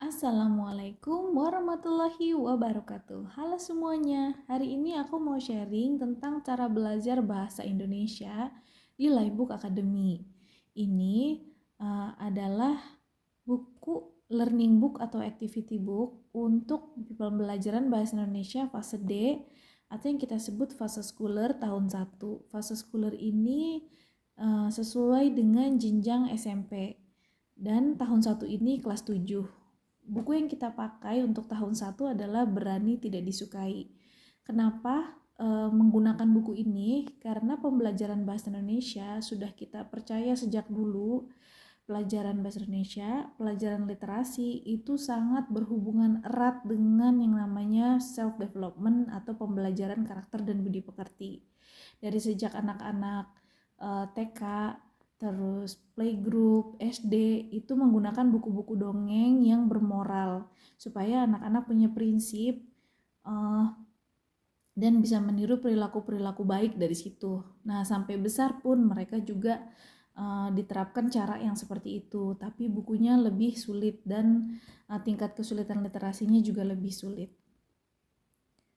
Assalamualaikum warahmatullahi wabarakatuh. Halo semuanya, hari ini aku mau sharing tentang cara belajar bahasa Indonesia di Livebook Academy. Ini adalah buku learning book atau activity book untuk pembelajaran bahasa Indonesia fase D atau yang kita sebut fase schooler tahun 1. Fase schooler ini sesuai dengan jenjang SMP dan tahun 1 ini kelas 7. Buku yang kita pakai untuk tahun 1 adalah Berani Tidak Disukai. Kenapa menggunakan buku ini? Karena pembelajaran bahasa Indonesia sudah kita percaya sejak dulu. Pelajaran bahasa Indonesia, pelajaran literasi itu sangat berhubungan erat dengan yang namanya self-development atau pembelajaran karakter dan budi pekerti. Dari sejak anak-anak TK, terus playgroup, SD itu menggunakan buku-buku dongeng yang bermoral supaya anak-anak punya prinsip dan bisa meniru perilaku-perilaku baik dari situ. Nah, sampai besar pun mereka juga diterapkan cara yang seperti itu, tapi bukunya lebih sulit dan tingkat kesulitan literasinya juga lebih sulit.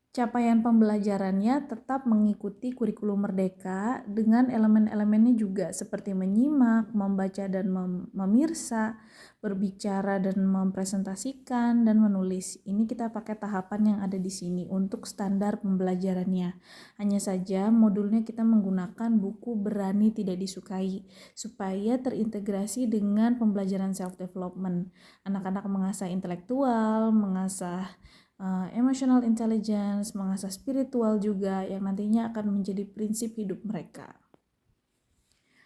Capaian pembelajarannya tetap mengikuti kurikulum Merdeka dengan elemen-elemennya juga seperti menyimak, membaca dan memirsa, berbicara dan mempresentasikan, dan menulis. Ini kita pakai tahapan yang ada di sini untuk standar pembelajarannya. Hanya saja modulnya kita menggunakan buku Berani Tidak Disukai supaya terintegrasi dengan pembelajaran self-development. Anak-anak mengasah intelektual, mengasah emotional intelligence, mengasah spiritual juga yang nantinya akan menjadi prinsip hidup mereka.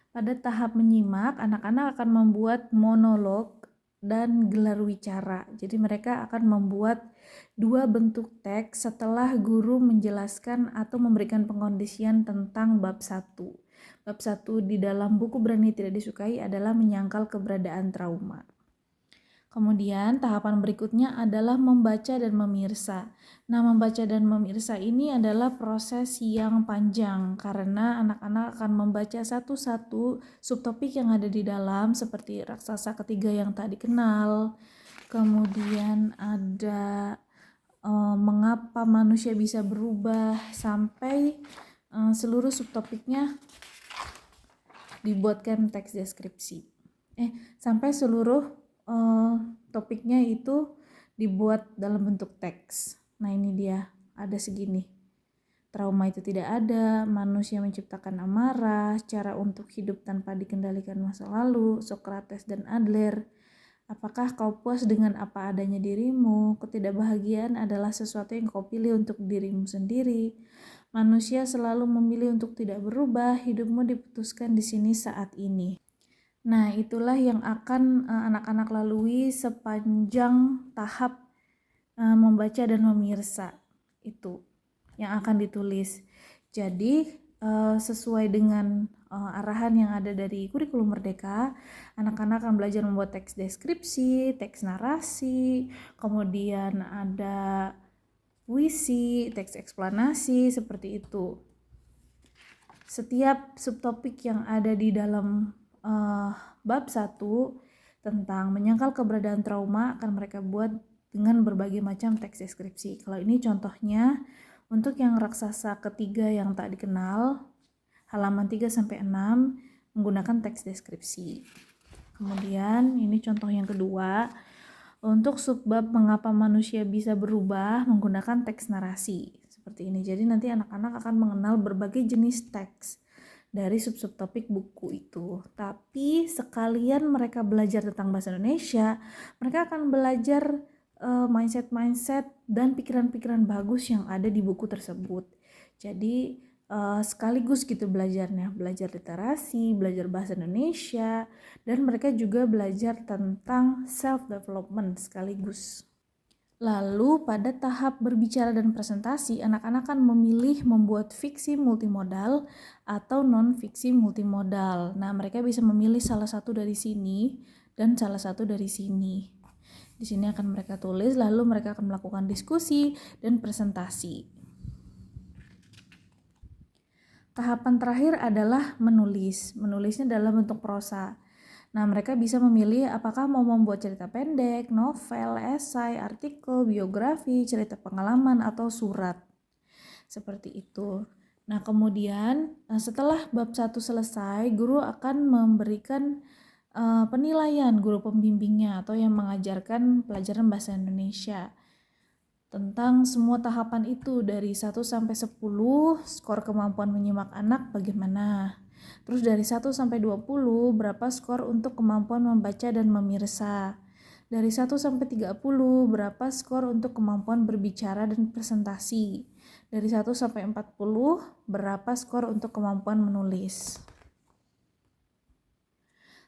Pada tahap menyimak, anak-anak akan membuat monolog dan gelar wicara. Jadi mereka akan membuat 2 bentuk teks setelah guru menjelaskan atau memberikan pengkondisian tentang bab 1. Bab 1 di dalam buku Berani Tidak Disukai adalah menyangkal keberadaan trauma. Kemudian tahapan berikutnya adalah membaca dan memirsa. Nah, membaca dan memirsa ini adalah proses yang panjang karena anak-anak akan membaca satu-satu subtopik yang ada di dalam seperti raksasa ketiga yang tak dikenal. Kemudian ada mengapa manusia bisa berubah sampai seluruh subtopiknya dibuatkan teks deskripsi. Sampai seluruh topiknya itu dibuat dalam bentuk teks. Nah, ini dia, ada segini. Trauma itu tidak ada, manusia menciptakan amarah, cara untuk hidup tanpa dikendalikan masa lalu, Socrates dan Adler. Apakah kau puas dengan apa adanya dirimu? Ketidakbahagiaan adalah sesuatu yang kau pilih untuk dirimu sendiri. Manusia selalu memilih untuk tidak berubah, hidupmu diputuskan di sini saat ini. Nah, itulah yang akan anak-anak lalui sepanjang tahap membaca dan memirsa itu yang akan ditulis. Jadi sesuai dengan arahan yang ada dari kurikulum Merdeka, anak-anak akan belajar membuat teks deskripsi, teks narasi, kemudian ada puisi, teks eksplanasi, seperti itu. Setiap subtopik yang ada di dalam bab 1 tentang menyangkal keberadaan trauma akan mereka buat dengan berbagai macam teks deskripsi. Kalau ini contohnya untuk yang raksasa ketiga yang tak dikenal, halaman 3-6 menggunakan teks deskripsi. Kemudian ini contoh yang kedua, untuk subbab mengapa manusia bisa berubah menggunakan teks narasi seperti ini. Jadi nanti anak-anak akan mengenal berbagai jenis teks dari subtopik buku itu. Tapi sekalian mereka belajar tentang bahasa Indonesia, mereka akan belajar mindset-mindset dan pikiran-pikiran bagus yang ada di buku tersebut. Jadi sekaligus gitu belajarnya, belajar literasi, belajar bahasa Indonesia, dan mereka juga belajar tentang self-development sekaligus. Lalu pada tahap berbicara dan presentasi, anak-anak akan memilih membuat fiksi multimodal atau non-fiksi multimodal. Nah, mereka bisa memilih salah satu dari sini dan salah satu dari sini. Di sini akan mereka tulis, lalu mereka akan melakukan diskusi dan presentasi. Tahapan terakhir adalah menulis. Menulisnya dalam bentuk prosa. Nah, mereka bisa memilih apakah mau membuat cerita pendek, novel, esai, artikel, biografi, cerita pengalaman, atau surat. Seperti itu. Nah, kemudian setelah bab 1 selesai, guru akan memberikan penilaian guru pembimbingnya atau yang mengajarkan pelajaran bahasa Indonesia tentang semua tahapan itu dari 1 sampai 10, skor kemampuan menyimak anak bagaimana. Terus dari 1 sampai 20, berapa skor untuk kemampuan membaca dan memirsa. Dari 1 sampai 30, berapa skor untuk kemampuan berbicara dan presentasi. Dari 1 sampai 40, berapa skor untuk kemampuan menulis.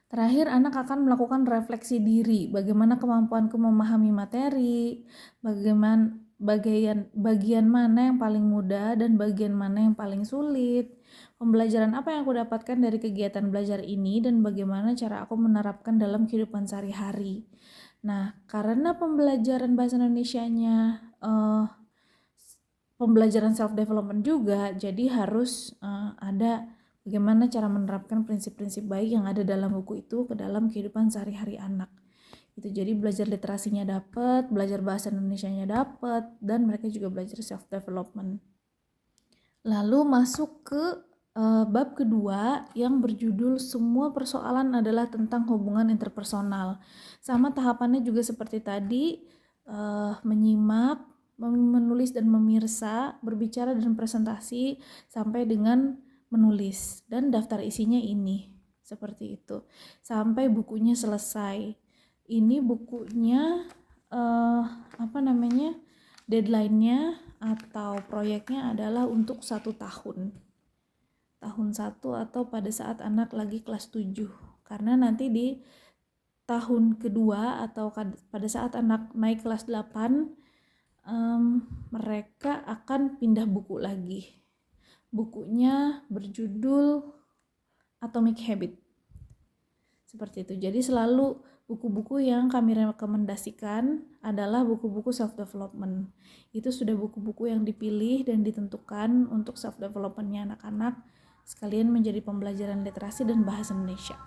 Terakhir, anak akan melakukan refleksi diri, bagaimana kemampuanku memahami materi, bagian mana yang paling mudah dan bagian mana yang paling sulit, pembelajaran apa yang aku dapatkan dari kegiatan belajar ini dan bagaimana cara aku menerapkan dalam kehidupan sehari-hari. Nah, karena pembelajaran bahasa Indonesianya pembelajaran self-development juga, jadi harus ada bagaimana cara menerapkan prinsip-prinsip baik yang ada dalam buku itu ke dalam kehidupan sehari-hari anak. Itu jadi belajar literasinya dapat, belajar bahasa Indonesianya dapat, dan mereka juga belajar self-development. Lalu masuk ke bab kedua yang berjudul semua persoalan adalah tentang hubungan interpersonal. Sama tahapannya juga seperti tadi, menyimak, menulis dan memirsa, berbicara dan presentasi, sampai dengan menulis. Dan daftar isinya ini, seperti itu. Sampai bukunya selesai. Ini bukunya, deadline-nya atau proyeknya adalah untuk 1 tahun. Tahun 1 atau pada saat anak lagi kelas 7. Karena nanti di tahun kedua atau pada saat anak naik kelas 8, mereka akan pindah buku lagi. Bukunya berjudul Atomic Habit. Seperti itu. Jadi selalu buku-buku yang kami rekomendasikan adalah buku-buku self-development. Itu sudah buku-buku yang dipilih dan ditentukan untuk self-developmentnya anak-anak, sekalian menjadi pembelajaran literasi dan bahasa Indonesia.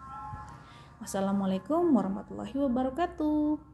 Wassalamualaikum warahmatullahi wabarakatuh.